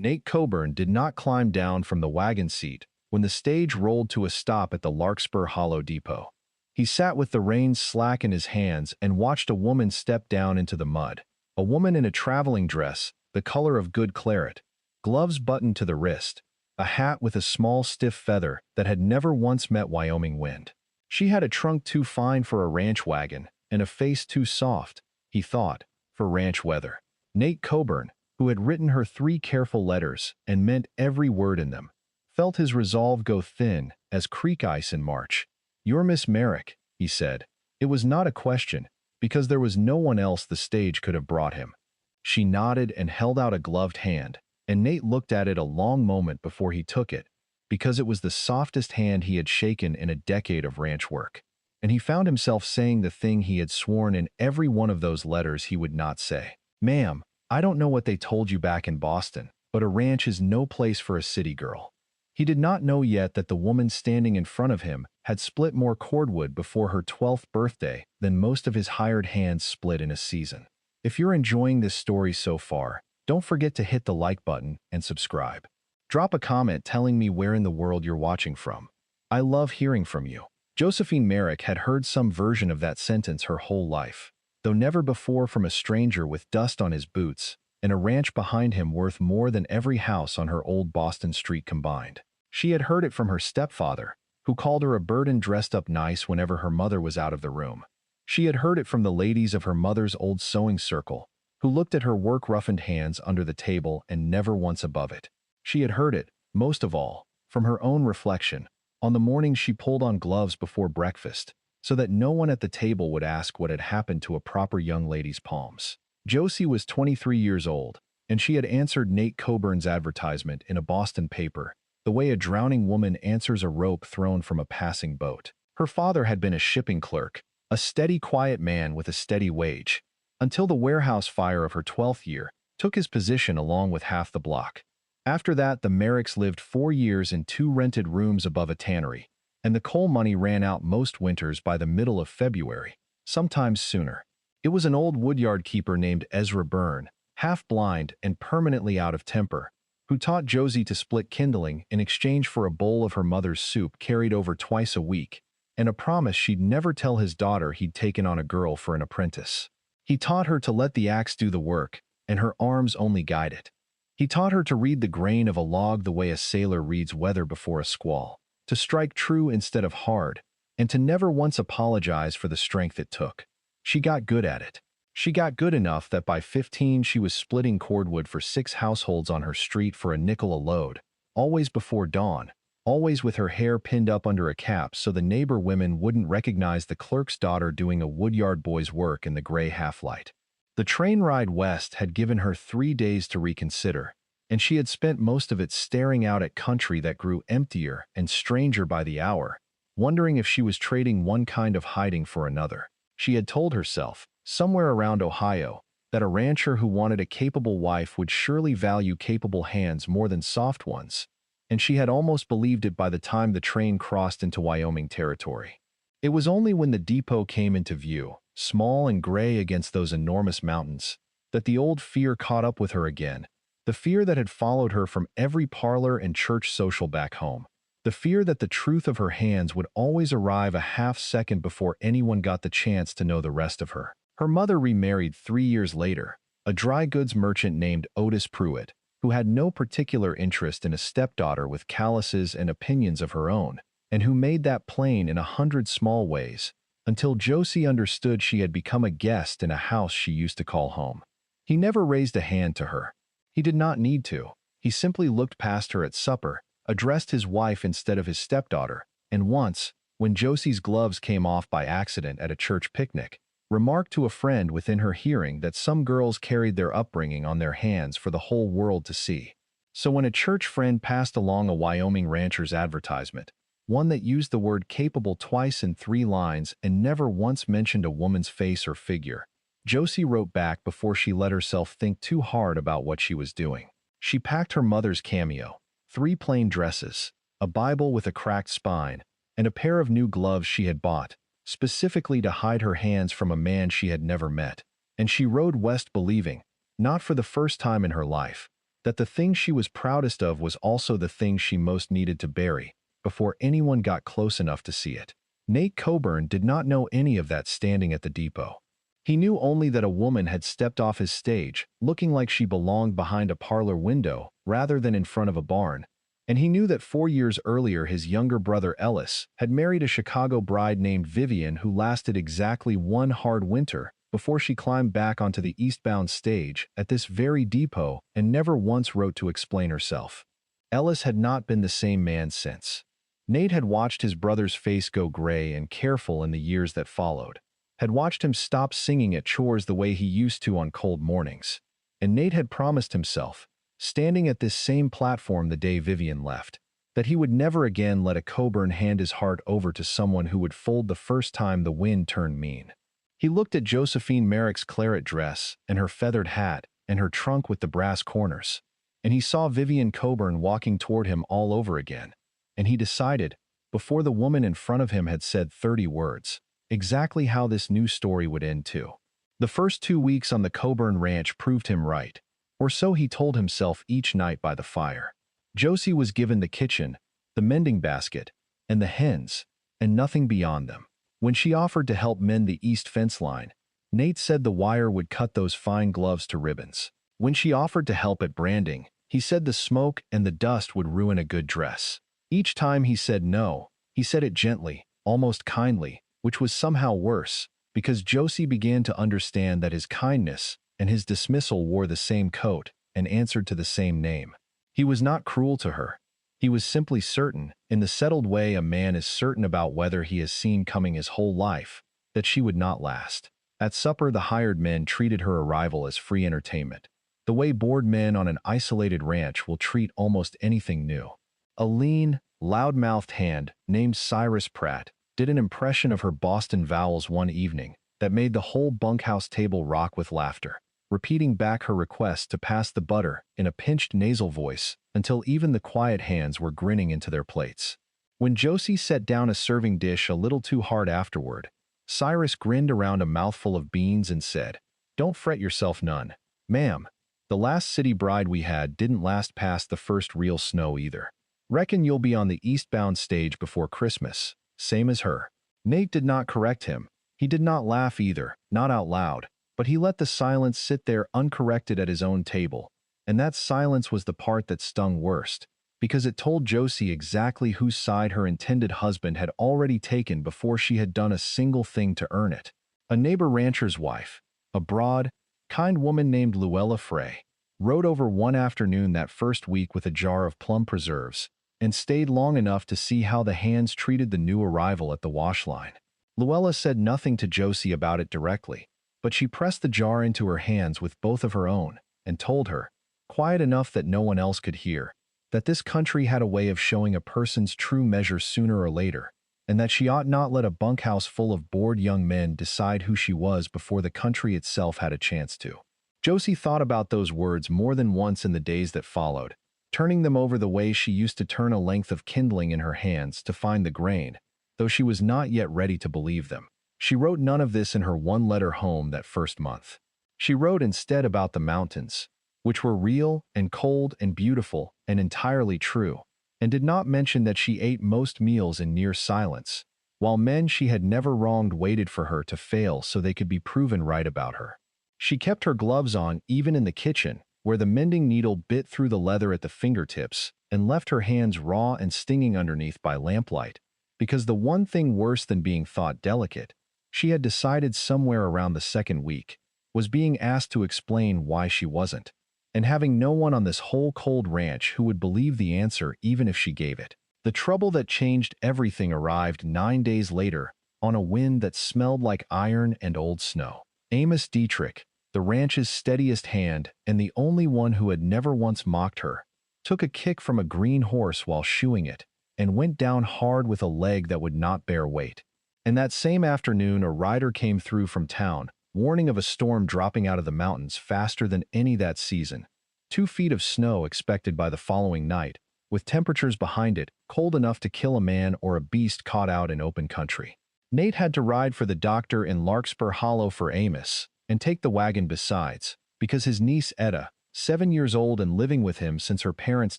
Nate Coburn did not climb down from the wagon seat when the stage rolled to a stop at the Larkspur Hollow depot. He sat with the reins slack in his hands and watched a woman step down into the mud. A woman in a traveling dress, the color of good claret, gloves buttoned to the wrist, a hat with a small stiff feather that had never once met Wyoming wind. She had a trunk too fine for a ranch wagon and a face too soft, he thought, for ranch weather. Nate Coburn, who had written her 3 careful letters and meant every word in them, felt his resolve go thin as creek ice in March. "You're Miss Merrick," he said. It was not a question, because there was no one else the stage could have brought him. She nodded and held out a gloved hand, and Nate looked at it a long moment before he took it, because it was the softest hand he had shaken in a decade of ranch work. And he found himself saying the thing he had sworn in every one of those letters he would not say. "Ma'am, I don't know what they told you back in Boston, but a ranch is no place for a city girl." He did not know yet that the woman standing in front of him had split more cordwood before her 12th birthday than most of his hired hands split in a season. If you're enjoying this story so far, don't forget to hit the like button and subscribe. Drop a comment telling me where in the world you're watching from. I love hearing from you. Josephine Merrick had heard some version of that sentence her whole life, though never before from a stranger with dust on his boots and a ranch behind him worth more than every house on her old Boston street combined. She had heard it from her stepfather, who called her a bird and dressed up nice whenever her mother was out of the room. She had heard it from the ladies of her mother's old sewing circle, who looked at her work-roughened hands under the table and never once above it. She had heard it, most of all, from her own reflection, on the morning she pulled on gloves before breakfast, so that no one at the table would ask what had happened to a proper young lady's palms. Josie was 23 years old, and she had answered Nate Coburn's advertisement in a Boston paper, the way a drowning woman answers a rope thrown from a passing boat. Her father had been a shipping clerk, a steady, quiet man with a steady wage, until the warehouse fire of her 12th year took his position along with half the block. After that, the Merricks lived 4 years in 2 rented rooms above a tannery, and the coal money ran out most winters by the middle of February, sometimes sooner. It was an old woodyard keeper named Ezra Byrne, half-blind and permanently out of temper, who taught Josie to split kindling in exchange for a bowl of her mother's soup carried over twice a week, and a promise she'd never tell his daughter he'd taken on a girl for an apprentice. He taught her to let the axe do the work, and her arms only guide it. He taught her to read the grain of a log the way a sailor reads weather before a squall, to strike true instead of hard, and to never once apologize for the strength it took. She got good at it. She got good enough that by 15 she was splitting cordwood for 6 households on her street for a nickel a load, always before dawn, always with her hair pinned up under a cap so the neighbor women wouldn't recognize the clerk's daughter doing a woodyard boy's work in the gray half-light. The train ride west had given her 3 days to reconsider, and she had spent most of it staring out at country that grew emptier and stranger by the hour, wondering if she was trading one kind of hiding for another. She had told herself, somewhere around Ohio, that a rancher who wanted a capable wife would surely value capable hands more than soft ones, and she had almost believed it by the time the train crossed into Wyoming territory. It was only when the depot came into view, small and gray against those enormous mountains, that the old fear caught up with her again, the fear that had followed her from every parlor and church social back home. The fear that the truth of her hands would always arrive a half-second before anyone got the chance to know the rest of her. Her mother remarried 3 years later, a dry goods merchant named Otis Pruitt, who had no particular interest in a stepdaughter with calluses and opinions of her own, and who made that plain in 100 small ways, until Josie understood she had become a guest in a house she used to call home. He never raised a hand to her. He did not need to. He simply looked past her at supper, addressed his wife instead of his stepdaughter, and once, when Josie's gloves came off by accident at a church picnic, remarked to a friend within her hearing that some girls carried their upbringing on their hands for the whole world to see. So when a church friend passed along a Wyoming rancher's advertisement, one that used the word capable twice in 3 lines and never once mentioned a woman's face or figure, Josie wrote back before she let herself think too hard about what she was doing. She packed her mother's cameo, 3 plain dresses, a Bible with a cracked spine, and a pair of new gloves she had bought, specifically to hide her hands from a man she had never met, and she rode west believing, not for the first time in her life, that the thing she was proudest of was also the thing she most needed to bury, before anyone got close enough to see it. Nate Coburn did not know any of that standing at the depot. He knew only that a woman had stepped off his stage, looking like she belonged behind a parlor window rather than in front of a barn, and he knew that 4 years earlier his younger brother Ellis had married a Chicago bride named Vivian who lasted exactly one hard winter before she climbed back onto the eastbound stage at this very depot and never once wrote to explain herself. Ellis had not been the same man since. Nate had watched his brother's face go gray and careful in the years that followed, had watched him stop singing at chores the way he used to on cold mornings, and Nate had promised himself, standing at this same platform the day Vivian left, that he would never again let a Coburn hand his heart over to someone who would fold the first time the wind turned mean. He looked at Josephine Merrick's claret dress and her feathered hat and her trunk with the brass corners, and he saw Vivian Coburn walking toward him all over again, and he decided, before the woman in front of him had said 30 words, exactly how this new story would end too. The first 2 weeks on the Coburn ranch proved him right, or so he told himself each night by the fire. Josie was given the kitchen, the mending basket, and the hens, and nothing beyond them. When she offered to help mend the east fence line, Nate said the wire would cut those fine gloves to ribbons. When she offered to help at branding, he said the smoke and the dust would ruin a good dress. Each time he said no, he said it gently, almost kindly, which was somehow worse, because Josie began to understand that his kindness and his dismissal wore the same coat and answered to the same name. He was not cruel to her. He was simply certain, in the settled way a man is certain about whether he has seen coming his whole life, that she would not last. At supper, the hired men treated her arrival as free entertainment, the way bored men on an isolated ranch will treat almost anything new. A lean, loud-mouthed hand, named Cyrus Pratt, did an impression of her Boston vowels one evening that made the whole bunkhouse table rock with laughter, repeating back her request to pass the butter in a pinched nasal voice until even the quiet hands were grinning into their plates. When Josie set down a serving dish a little too hard afterward, Cyrus grinned around a mouthful of beans and said, "Don't fret yourself none, ma'am. The last city bride we had didn't last past the first real snow either. Reckon you'll be on the eastbound stage before Christmas, same as her." Nate did not correct him. He did not laugh either, not out loud, but he let the silence sit there uncorrected at his own table, and that silence was the part that stung worst, because it told Josie exactly whose side her intended husband had already taken before she had done a single thing to earn it. A neighbor rancher's wife, a broad, kind woman named Luella Frey, rode over one afternoon that first week with a jar of plum preserves, and stayed long enough to see how the hands treated the new arrival at the wash line. Luella said nothing to Josie about it directly, but she pressed the jar into her hands with both of her own and told her, quiet enough that no one else could hear, that this country had a way of showing a person's true measure sooner or later, and that she ought not let a bunkhouse full of bored young men decide who she was before the country itself had a chance to. Josie thought about those words more than once in the days that followed, turning them over the way she used to turn a length of kindling in her hands to find the grain, though she was not yet ready to believe them. She wrote none of this in her one letter home that first month. She wrote instead about the mountains, which were real and cold and beautiful and entirely true, and did not mention that she ate most meals in near silence, while men she had never wronged waited for her to fail so they could be proven right about her. She kept her gloves on even in the kitchen, where the mending needle bit through the leather at the fingertips and left her hands raw and stinging underneath by lamplight, because the one thing worse than being thought delicate, she had decided somewhere around the second week, was being asked to explain why she wasn't, and having no one on this whole cold ranch who would believe the answer even if she gave it. The trouble that changed everything arrived 9 days later on a wind that smelled like iron and old snow. Amos Dietrich, the ranch's steadiest hand and the only one who had never once mocked her, took a kick from a green horse while shoeing it and went down hard with a leg that would not bear weight. And that same afternoon a rider came through from town, warning of a storm dropping out of the mountains faster than any that season. 2 feet of snow expected by the following night, with temperatures behind it cold enough to kill a man or a beast caught out in open country. Nate had to ride for the doctor in Larkspur Hollow for Amos, and take the wagon besides, because his niece Etta, 7 years old and living with him since her parents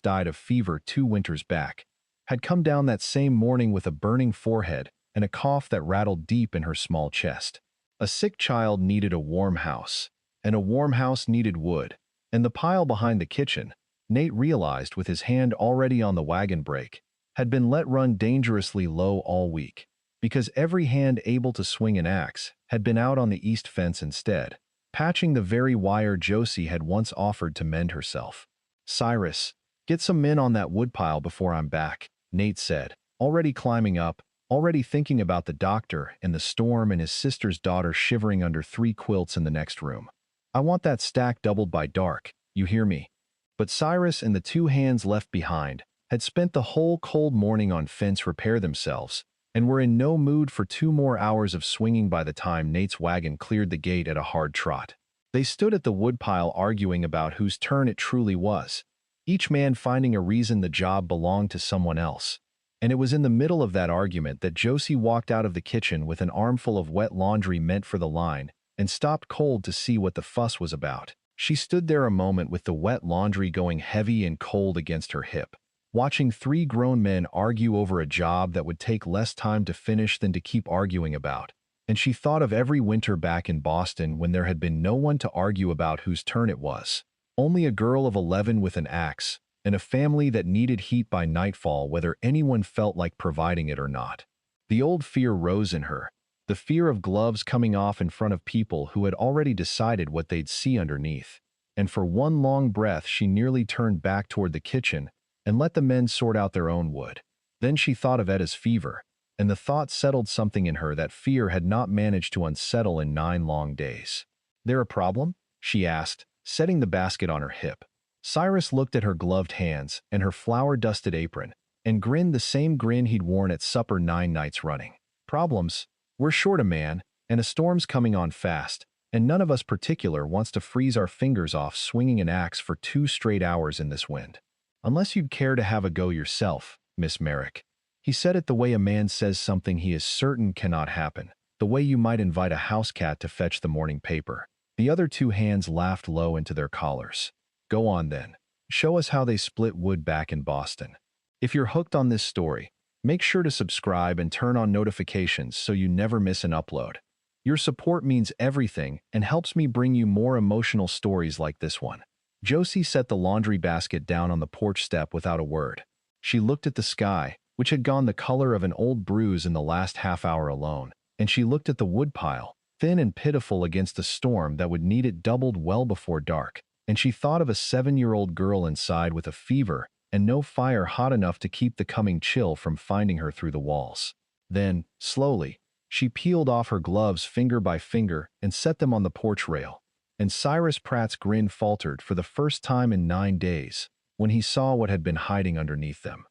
died of fever 2 winters back, had come down that same morning with a burning forehead and a cough that rattled deep in her small chest. A sick child needed a warm house, and a warm house needed wood, and the pile behind the kitchen, Nate realized with his hand already on the wagon brake, had been let run dangerously low all week, because every hand able to swing an axe had been out on the east fence instead, patching the very wire Josie had once offered to mend herself. "Cyrus, get some men on that woodpile before I'm back," Nate said, already climbing up, already thinking about the doctor and the storm and his sister's daughter shivering under 3 quilts in the next room. "I want that stack doubled by dark, you hear me?" But Cyrus and the 2 hands left behind had spent the whole cold morning on fence repair themselves, and were in no mood for 2 more hours of swinging by the time Nate's wagon cleared the gate at a hard trot. They stood at the woodpile arguing about whose turn it truly was, each man finding a reason the job belonged to someone else. And it was in the middle of that argument that Josie walked out of the kitchen with an armful of wet laundry meant for the line and stopped cold to see what the fuss was about. She stood there a moment with the wet laundry going heavy and cold against her hip, watching 3 grown men argue over a job that would take less time to finish than to keep arguing about. And she thought of every winter back in Boston when there had been no one to argue about whose turn it was. Only a girl of 11 with an axe, and a family that needed heat by nightfall whether anyone felt like providing it or not. The old fear rose in her, the fear of gloves coming off in front of people who had already decided what they'd see underneath. And for one long breath she nearly turned back toward the kitchen and let the men sort out their own wood. Then she thought of Etta's fever, and the thought settled something in her that fear had not managed to unsettle in 9 long days. "There a problem?" she asked, setting the basket on her hip. Cyrus looked at her gloved hands and her flour-dusted apron, and grinned the same grin he'd worn at supper 9 nights running. "Problems? We're short a man, and a storm's coming on fast, and none of us particular wants to freeze our fingers off swinging an axe for 2 straight hours in this wind. Unless you'd care to have a go yourself, Miss Merrick." He said it the way a man says something he is certain cannot happen, the way you might invite a house cat to fetch the morning paper. The other 2 hands laughed low into their collars. "Go on then. Show us how they split wood back in Boston." If you're hooked on this story, make sure to subscribe and turn on notifications so you never miss an upload. Your support means everything and helps me bring you more emotional stories like this one. Josie set the laundry basket down on the porch step without a word. She looked at the sky, which had gone the color of an old bruise in the last half hour alone, and she looked at the woodpile, thin and pitiful against a storm that would need it doubled well before dark, and she thought of a 7-year-old girl inside with a fever and no fire hot enough to keep the coming chill from finding her through the walls. Then, slowly, she peeled off her gloves finger by finger and set them on the porch rail, and Cyrus Pratt's grin faltered for the first time in 9 days when he saw what had been hiding underneath them.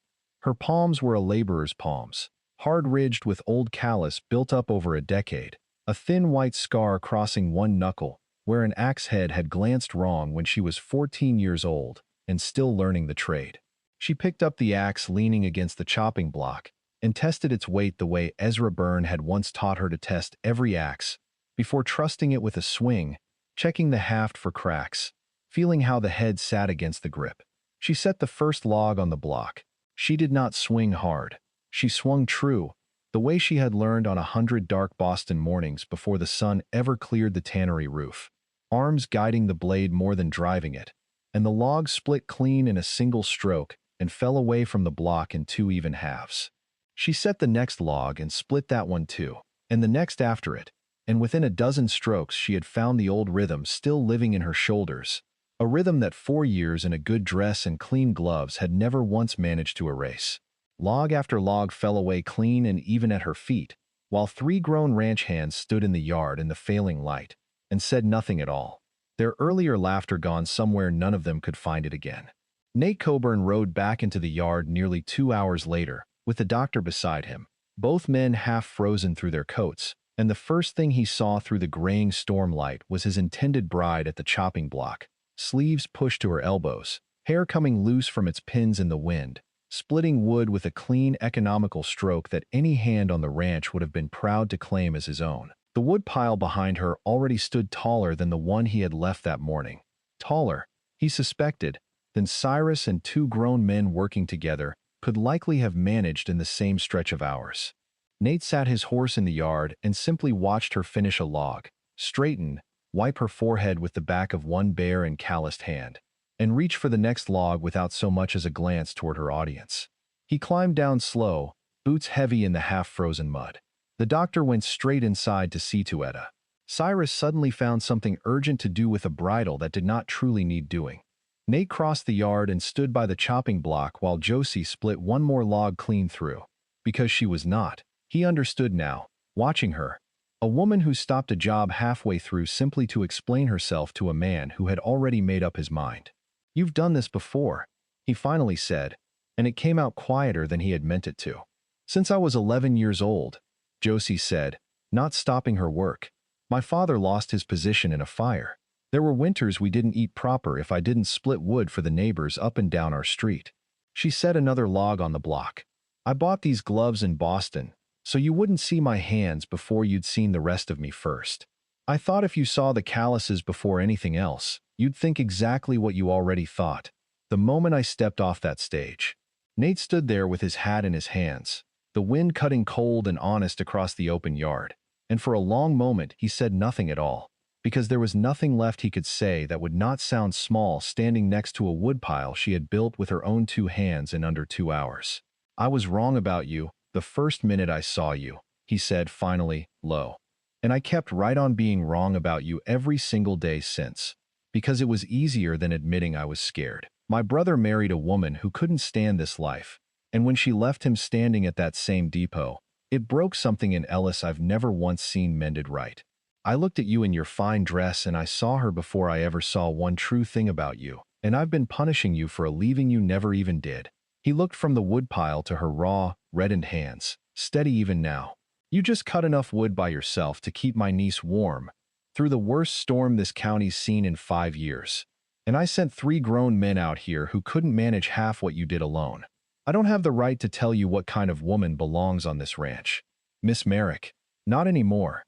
Her palms were a laborer's palms, hard-ridged with old callus built up over a decade, a thin white scar crossing one knuckle where an axe head had glanced wrong when she was 14 years old and still learning the trade. She picked up the axe leaning against the chopping block and tested its weight the way Ezra Byrne had once taught her to test every axe, before trusting it with a swing, checking the haft for cracks, feeling how the head sat against the grip. She set the first log on the block. She did not swing hard. She swung true, the way she had learned on 100 dark Boston mornings before the sun ever cleared the tannery roof, arms guiding the blade more than driving it, and the log split clean in a single stroke and fell away from the block in 2 even halves. She set the next log and split that one too, and the next after it, and within a dozen strokes she had found the old rhythm still living in her shoulders, a rhythm that 4 years in a good dress and clean gloves had never once managed to erase. Log after log fell away clean and even at her feet, while 3 grown ranch hands stood in the yard in the failing light and said nothing at all, their earlier laughter gone somewhere none of them could find it again. Nate Coburn rode back into the yard nearly 2 hours later, with the doctor beside him, both men half frozen through their coats, and the first thing he saw through the graying storm light was his intended bride at the chopping block, sleeves pushed to her elbows, hair coming loose from its pins in the wind, splitting wood with a clean, economical stroke that any hand on the ranch would have been proud to claim as his own. The wood pile behind her already stood taller than the one he had left that morning. Taller, He suspected, then Cyrus and two grown men working together could likely have managed in the same stretch of hours. Nate sat his horse in the yard and simply watched her finish a log, straighten, wipe her forehead with the back of one bare and calloused hand, and reach for the next log without so much as a glance toward her audience. He climbed down slow, boots heavy in the half-frozen mud. The doctor went straight inside to see to Etta. Cyrus suddenly found something urgent to do with a bridle that did not truly need doing. Nate crossed the yard and stood by the chopping block while Josie split one more log clean through. Because she was not. He understood now, watching her. A woman who stopped a job halfway through simply to explain herself to a man who had already made up his mind. "You've done this before," he finally said, and it came out quieter than he had meant it to. "Since I was 11 years old," Josie said, not stopping her work. "My father lost his position in a fire. There were winters we didn't eat proper if I didn't split wood for the neighbors up and down our street." She set another log on the block. "I bought these gloves in Boston, so you wouldn't see my hands before you'd seen the rest of me first. I thought if you saw the calluses before anything else, you'd think exactly what you already thought, the moment I stepped off that stage." Nate stood there with his hat in his hands, the wind cutting cold and honest across the open yard, and for a long moment he said nothing at all, because there was nothing left he could say that would not sound small standing next to a woodpile she had built with her own two hands in under 2 hours. "I was wrong about you the first minute I saw you," he said finally, low. "And I kept right on being wrong about you every single day since, because it was easier than admitting I was scared. My brother married a woman who couldn't stand this life, and when she left him standing at that same depot, it broke something in Ellis I've never once seen mended right. I looked at you in your fine dress and I saw her before I ever saw one true thing about you, and I've been punishing you for a leaving you never even did." He looked from the woodpile to her raw, reddened hands, steady even now. "You just cut enough wood by yourself to keep my niece warm through the worst storm this county's seen in 5 years. And I sent 3 grown men out here who couldn't manage half what you did alone. I don't have the right to tell you what kind of woman belongs on this ranch. Miss Merrick, not anymore.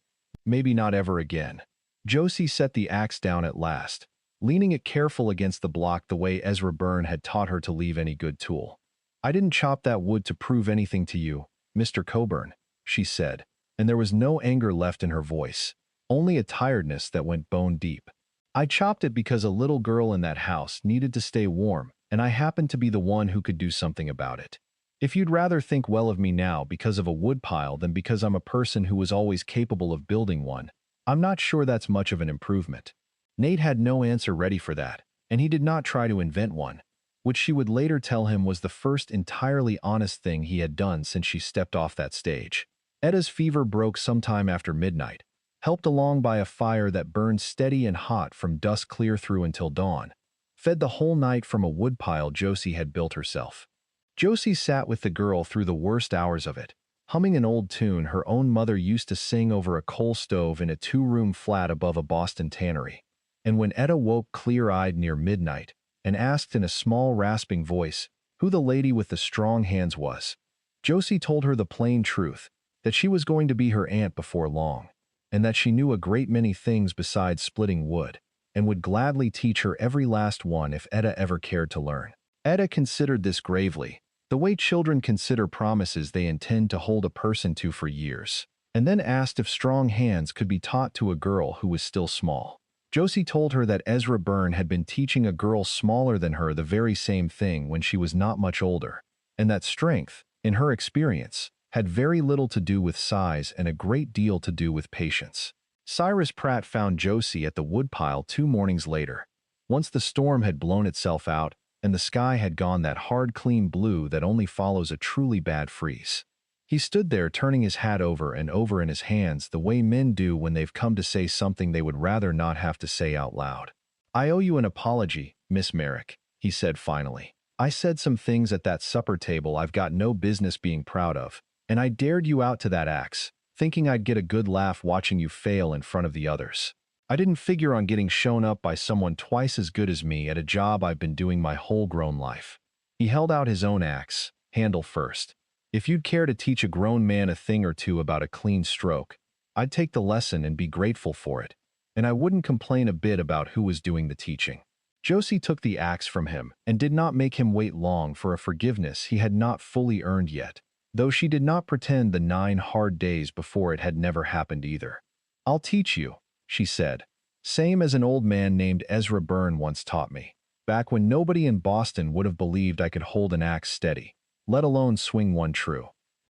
Maybe not ever again." Josie set the axe down at last, leaning it careful against the block the way Ezra Byrne had taught her to leave any good tool. "I didn't chop that wood to prove anything to you, Mr. Coburn," she said, and there was no anger left in her voice, only a tiredness that went bone deep. "I chopped it because a little girl in that house needed to stay warm, and I happened to be the one who could do something about it. If you'd rather think well of me now because of a woodpile than because I'm a person who was always capable of building one, I'm not sure that's much of an improvement." Nate had no answer ready for that, and he did not try to invent one, which she would later tell him was the first entirely honest thing he had done since she stepped off that stage. Etta's fever broke sometime after midnight, helped along by a fire that burned steady and hot from dusk clear through until dawn, fed the whole night from a woodpile Josie had built herself. Josie sat with the girl through the worst hours of it, humming an old tune her own mother used to sing over a coal stove in a 2-room flat above a Boston tannery. And when Etta woke clear-eyed near midnight and asked in a small rasping voice who the lady with the strong hands was, Josie told her the plain truth, that she was going to be her aunt before long, and that she knew a great many things besides splitting wood, and would gladly teach her every last one if Etta ever cared to learn. Etta considered this gravely, the way children consider promises they intend to hold a person to for years, and then asked if strong hands could be taught to a girl who was still small. Josie told her that Ezra Byrne had been teaching a girl smaller than her the very same thing when she was not much older, and that strength, in her experience, had very little to do with size and a great deal to do with patience. Cyrus Pratt found Josie at the woodpile 2 mornings later, once the storm had blown itself out and the sky had gone that hard clean blue that only follows a truly bad freeze. He stood there turning his hat over and over in his hands the way men do when they've come to say something they would rather not have to say out loud. "I owe you an apology, Miss Merrick," he said finally. "I said some things at that supper table I've got no business being proud of, and I dared you out to that axe, thinking I'd get a good laugh watching you fail in front of the others. I didn't figure on getting shown up by someone twice as good as me at a job I've been doing my whole grown life." He held out his own axe, handle first. "If you'd care to teach a grown man a thing or two about a clean stroke, I'd take the lesson and be grateful for it, and I wouldn't complain a bit about who was doing the teaching." Josie took the axe from him and did not make him wait long for a forgiveness he had not fully earned yet, though she did not pretend the 9 hard days before it had never happened either. "I'll teach you," she said, "same as an old man named Ezra Byrne once taught me, back when nobody in Boston would have believed I could hold an axe steady, let alone swing one true.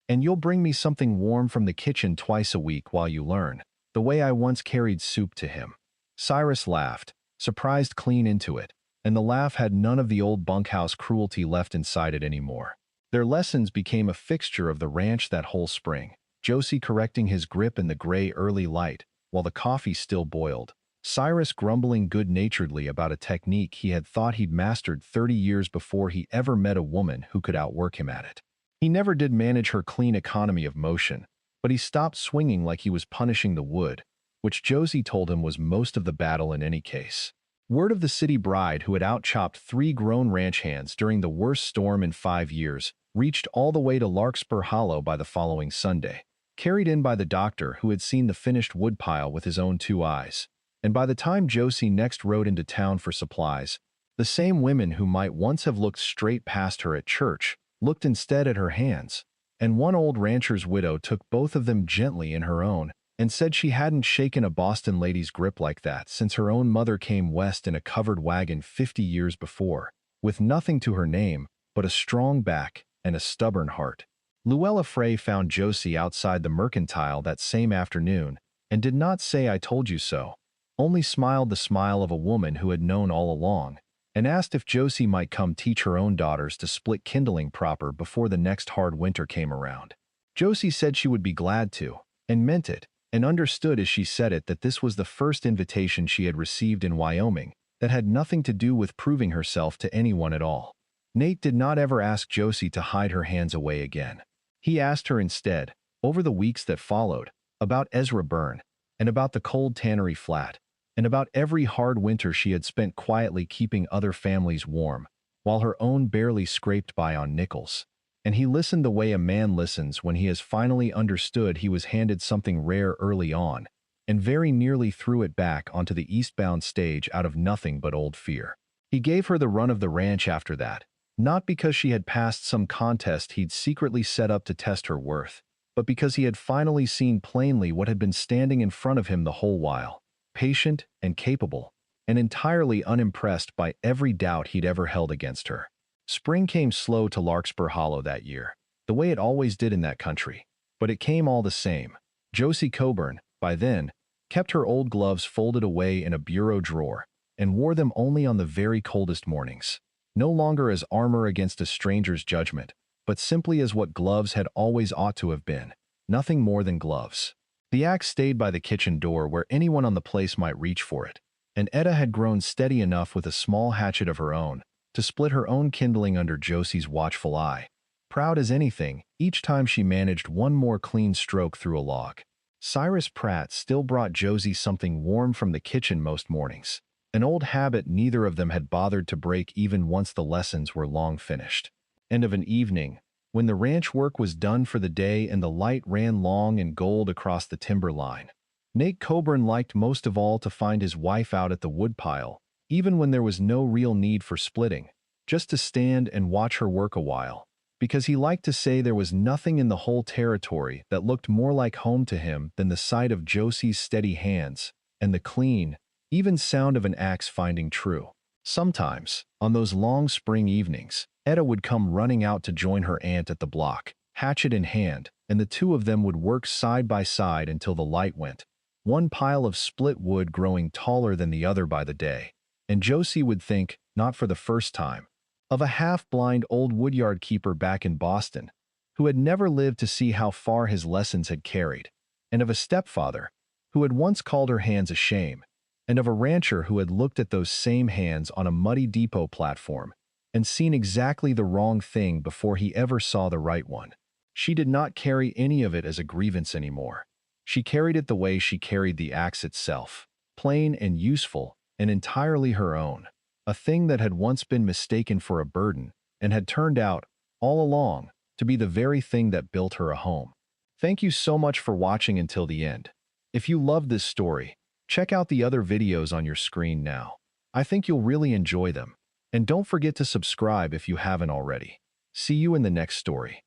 And you'll bring me something warm from the kitchen twice a week while you learn, the way I once carried soup to him." Cyrus laughed, surprised clean into it, and the laugh had none of the old bunkhouse cruelty left inside it anymore. Their lessons became a fixture of the ranch that whole spring, Josie correcting his grip in the gray early light, while the coffee still boiled, Cyrus grumbling good-naturedly about a technique he had thought he'd mastered 30 years before he ever met a woman who could outwork him at it. He never did manage her clean economy of motion, but he stopped swinging like he was punishing the wood, which Josie told him was most of the battle in any case. Word of the city bride who had outchopped 3 grown ranch hands during the worst storm in 5 years reached all the way to Larkspur Hollow by the following Sunday, carried in by the doctor who had seen the finished woodpile with his own 2 eyes. And by the time Josie next rode into town for supplies, the same women who might once have looked straight past her at church looked instead at her hands, and one old rancher's widow took both of them gently in her own and said she hadn't shaken a Boston lady's grip like that since her own mother came west in a covered wagon 50 years before, with nothing to her name but a strong back and a stubborn heart. Luella Frey found Josie outside the mercantile that same afternoon and did not say "I told you so," only smiled the smile of a woman who had known all along, and asked if Josie might come teach her own daughters to split kindling proper before the next hard winter came around. Josie said she would be glad to, and meant it, and understood as she said it that this was the first invitation she had received in Wyoming that had nothing to do with proving herself to anyone at all. Nate did not ever ask Josie to hide her hands away again. He asked her instead, over the weeks that followed, about Ezra Byrne, and about the cold tannery flat, and about every hard winter she had spent quietly keeping other families warm, while her own barely scraped by on nickels. And he listened the way a man listens when he has finally understood he was handed something rare early on, and very nearly threw it back onto the eastbound stage out of nothing but old fear. He gave her the run of the ranch after that, not because she had passed some contest he'd secretly set up to test her worth, but because he had finally seen plainly what had been standing in front of him the whole while, patient and capable, and entirely unimpressed by every doubt he'd ever held against her. Spring came slow to Larkspur Hollow that year, the way it always did in that country, but it came all the same. Josie Coburn, by then, kept her old gloves folded away in a bureau drawer and wore them only on the very coldest mornings, no longer as armor against a stranger's judgment, but simply as what gloves had always ought to have been, nothing more than gloves. The axe stayed by the kitchen door where anyone on the place might reach for it, and Etta had grown steady enough with a small hatchet of her own to split her own kindling under Josie's watchful eye, proud as anything each time she managed one more clean stroke through a log. Cyrus Pratt still brought Josie something warm from the kitchen most mornings, an old habit neither of them had bothered to break even once the lessons were long finished. And of an evening, when the ranch work was done for the day and the light ran long and gold across the timber line, Nate Coburn liked most of all to find his wife out at the woodpile, even when there was no real need for splitting, just to stand and watch her work a while, because he liked to say there was nothing in the whole territory that looked more like home to him than the sight of Josie's steady hands and the clean, even sound of an axe finding true. Sometimes, on those long spring evenings, Etta would come running out to join her aunt at the block, hatchet in hand, and the two of them would work side by side until the light went, one pile of split wood growing taller than the other by the day. And Josie would think, not for the first time, of a half-blind old woodyard keeper back in Boston, who had never lived to see how far his lessons had carried, and of a stepfather, who had once called her hands a shame, and of a rancher who had looked at those same hands on a muddy depot platform and seen exactly the wrong thing before he ever saw the right one. She did not carry any of it as a grievance anymore. She carried it the way she carried the axe itself, plain and useful and entirely her own, a thing that had once been mistaken for a burden and had turned out, all along, to be the very thing that built her a home. Thank you so much for watching until the end. If you loved this story, check out the other videos on your screen now. I think you'll really enjoy them. And don't forget to subscribe if you haven't already. See you in the next story.